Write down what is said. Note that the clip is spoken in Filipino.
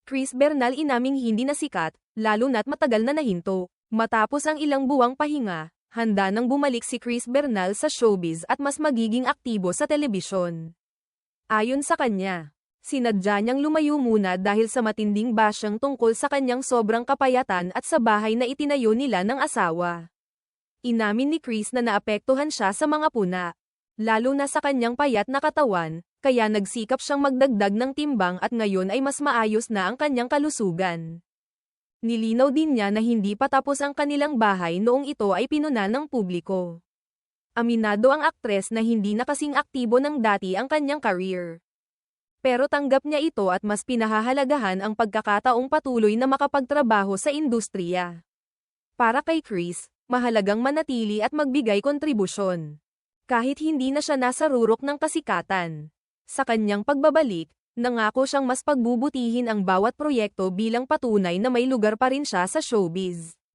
Chris Bernal inaming hindi na sikat, lalo na't matagal na nahinto. Matapos ang ilang buwang pahinga, handa nang bumalik si Chris Bernal sa showbiz at mas magiging aktibo sa telebisyon. Ayon sa kanya, sinadya niyang lumayo muna dahil sa matinding basyang tungkol sa kanyang sobrang kapayatan at sa bahay na itinayo nila ng asawa. Inamin ni Chris na naapektuhan siya sa mga puna, lalo na sa kanyang payat na katawan, kaya nagsikap siyang magdagdag ng timbang at ngayon ay mas maayos na ang kanyang kalusugan. Nilinaw din niya na hindi pa tapos ang kanilang bahay noong ito ay pinuna ng publiko. Aminado ang aktres na hindi na kasing aktibo ng dati ang kanyang career. Pero tanggap niya ito at mas pinahahalagahan ang pagkakataong patuloy na makapagtrabaho sa industriya. Para kay Chris, mahalagang manatili at magbigay kontribusyon. Kahit hindi na siya nasa rurok ng kasikatan. Sa kanyang pagbabalik, nangako siyang mas pagbubutihin ang bawat proyekto bilang patunay na may lugar pa rin siya sa showbiz.